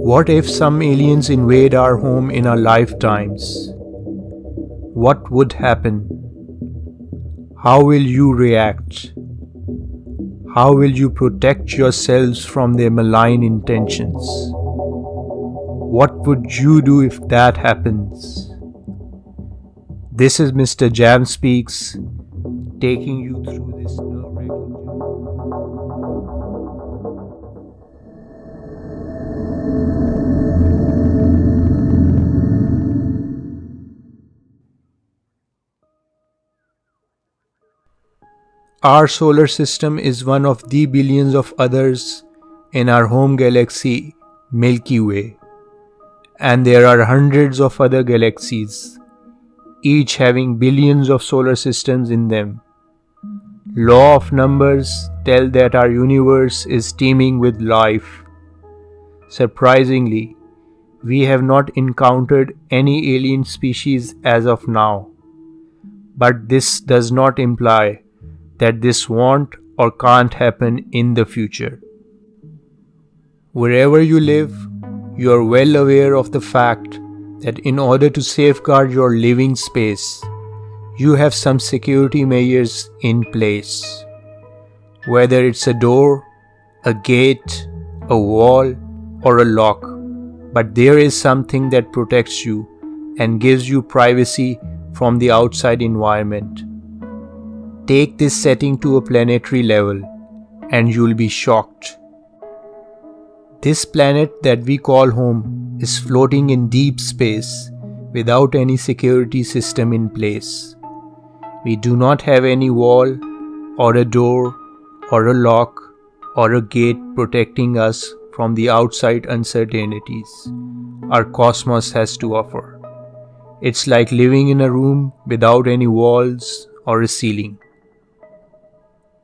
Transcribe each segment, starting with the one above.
What if some aliens invade our home in our lifetimes? What would happen? How will you react? How will you protect yourselves from their malign intentions? What would you do if that happens? This is Mr. Jam Speaks, taking you through this nerve-wracking Our solar system is one of the billions of others in our home galaxy, Milky Way. And there are hundreds of other galaxies, each having billions of solar systems in them. Law of numbers tell that our universe is teeming with life. Surprisingly, we have not encountered any alien species as of now. But this does not imply that this won't or can't happen in the future. Wherever you live, you are well aware of the fact that in order to safeguard your living space, you have some security measures in place. Whether it's a door, a gate, a wall, or a lock, but there is something that protects you and gives you privacy from the outside environment. Take this setting to a planetary level and you'll be shocked. This planet that we call home is floating in deep space without any security system in place. We do not have any wall or a door or a lock or a gate protecting us from the outside uncertainties our cosmos has to offer. It's like living in a room without any walls or a ceiling.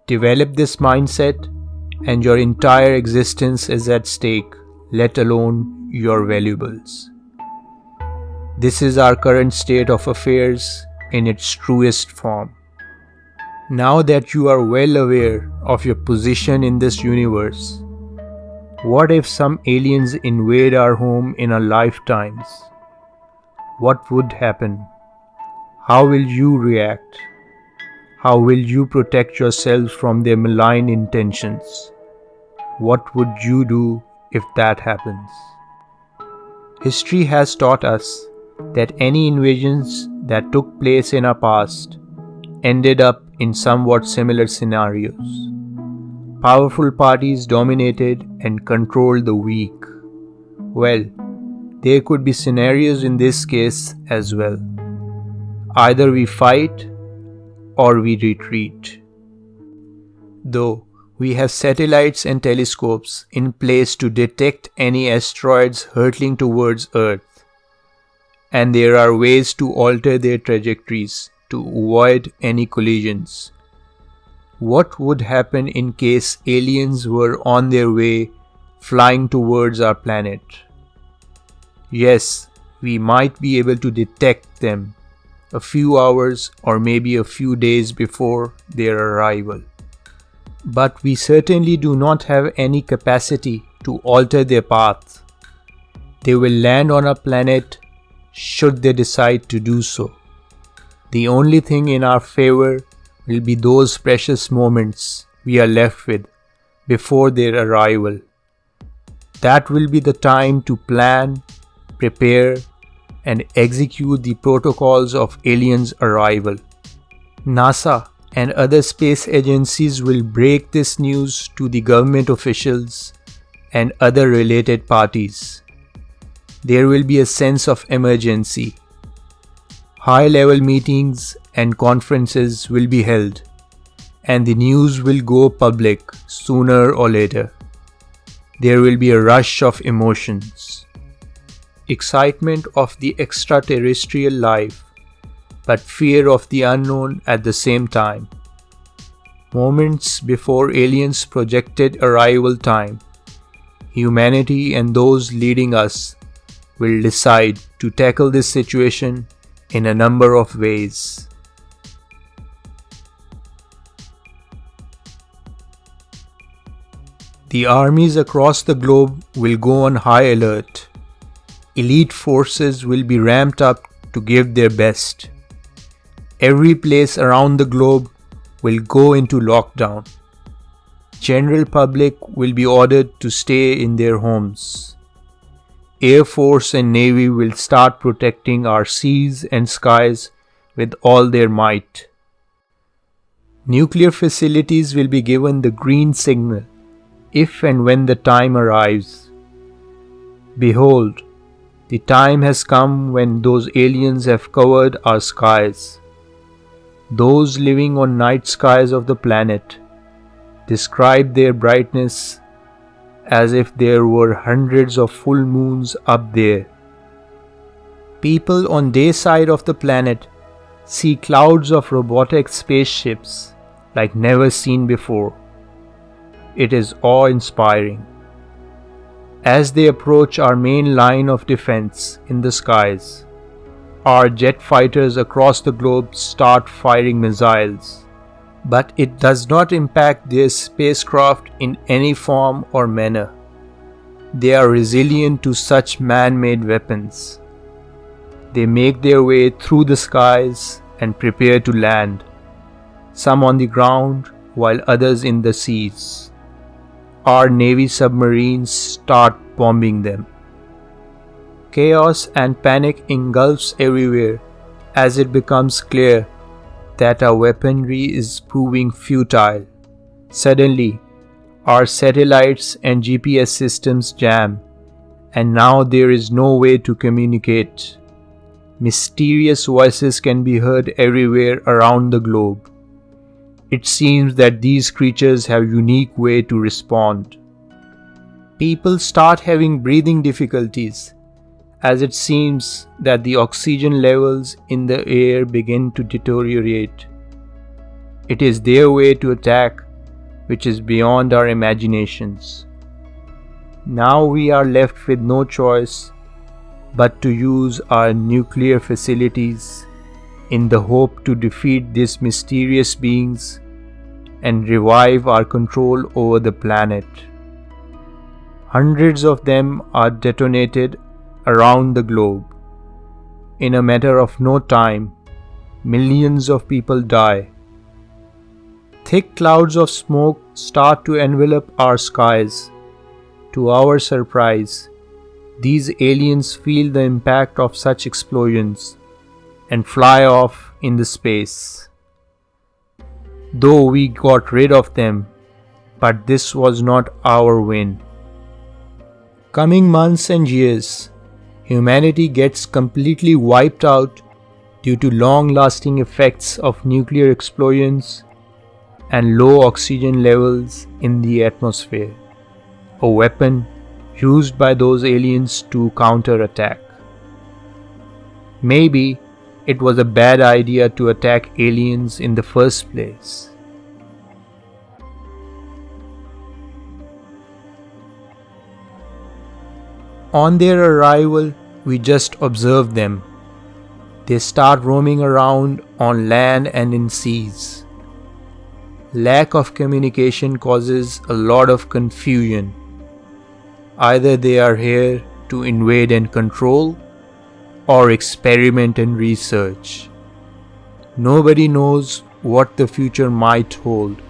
Develop this mindset and your entire existence is at stake, let alone your valuables. This is our current state of affairs in its truest form. Now that you are well aware of your position in this universe, what if some aliens invade our home in our lifetimes? What would happen? How will you react? How will you protect yourselves from their malign intentions? What would you do if that happens? History has taught us that any invasions that took place in our past ended up in somewhat similar scenarios. Powerful parties dominated and controlled the weak. Well, there could be scenarios in this case as well. Either we fight or we retreat. Though we have satellites and telescopes in place to detect any asteroids hurtling towards Earth, and there are ways to alter their trajectories to avoid any collisions. What would happen in case aliens were on their way flying towards our planet? Yes, we might be able to detect them a few hours or maybe a few days before their arrival. But we certainly do not have any capacity to alter their path. They will land on our planet should they decide to do so. The only thing in our favor will be those precious moments we are left with before their arrival. That will be the time to plan, prepare, and execute the protocols of aliens' arrival. NASA and other space agencies will break this news to the government officials and other related parties. There will be a sense of emergency. High-level meetings and conferences will be held, and the news will go public sooner or later. There will be a rush of emotions. Excitement of the extraterrestrial life, but fear of the unknown at the same time. Moments before aliens' projected arrival time, humanity and those leading us will decide to tackle this situation in a number of ways. The armies across the globe will go on high alert. Elite forces will be ramped up to give their best. Every place around the globe will go into lockdown. General public will be ordered to stay in their homes. Air Force and Navy will start protecting our seas and skies with all their might. Nuclear facilities will be given the green signal if and when the time arrives. Behold, the time has come when those aliens have covered our skies. Those living on night skies of the planet describe their brightness as if there were hundreds of full moons up there. People on day side of the planet see clouds of robotic spaceships like never seen before. It is awe-inspiring. As they approach our main line of defense in the skies, our jet fighters across the globe start firing missiles. But it does not impact their spacecraft in any form or manner. They are resilient to such man-made weapons. They make their way through the skies and prepare to land, some on the ground while others in the seas. Our Navy submarines start bombing them. Chaos and panic engulfs everywhere as it becomes clear that our weaponry is proving futile. Suddenly, our satellites and GPS systems jam, and now there is no way to communicate. Mysterious voices can be heard everywhere around the globe. It seems that these creatures have unique way to respond. People start having breathing difficulties, as it seems that the oxygen levels in the air begin to deteriorate. It is their way to attack, which is beyond our imaginations. Now we are left with no choice but to use our nuclear facilities in the hope to defeat these mysterious beings and revive our control over the planet. Hundreds of them are detonated around the globe. In a matter of no time, millions of people die. Thick clouds of smoke start to envelop our skies. To our surprise, these aliens feel the impact of such explosions and fly off in the space. Though we got rid of them, but this was not our win. Coming months and years, humanity gets completely wiped out due to long-lasting effects of nuclear explosions and low oxygen levels in the atmosphere, a weapon used by those aliens to counterattack. Maybe it was a bad idea to attack aliens in the first place. On their arrival, we just observe them. They start roaming around on land and in seas. Lack of communication causes a lot of confusion. Either they are here to invade and control, or experiment and research. Nobody knows what the future might hold.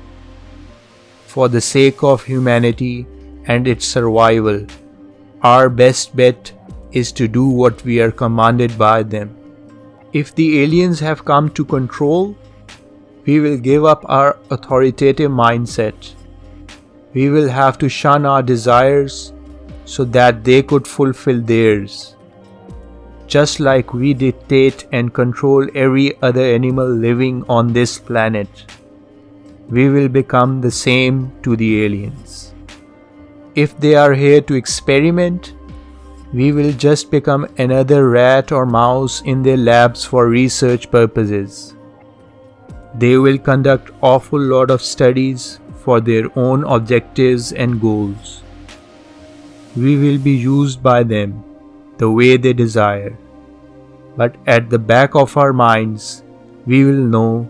For the sake of humanity and its survival, our best bet is to do what we are commanded by them. If the aliens have come to control, we will give up our authoritative mindset. We will have to shun our desires so that they could fulfill theirs. Just like we dictate and control every other animal living on this planet, we will become the same to the aliens. If they are here to experiment, we will just become another rat or mouse in their labs for research purposes. They will conduct awful lot of studies for their own objectives and goals. We will be used by them the way they desire. But at the back of our minds, we will know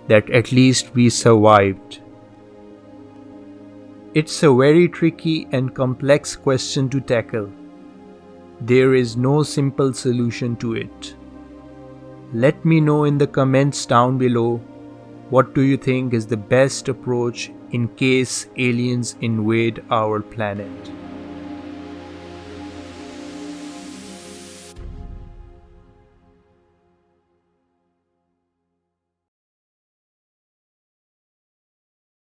that at least we survived. It's a very tricky and complex question to tackle. There is no simple solution to it. Let me know in the comments down below, what do you think is the best approach in case aliens invade our planet?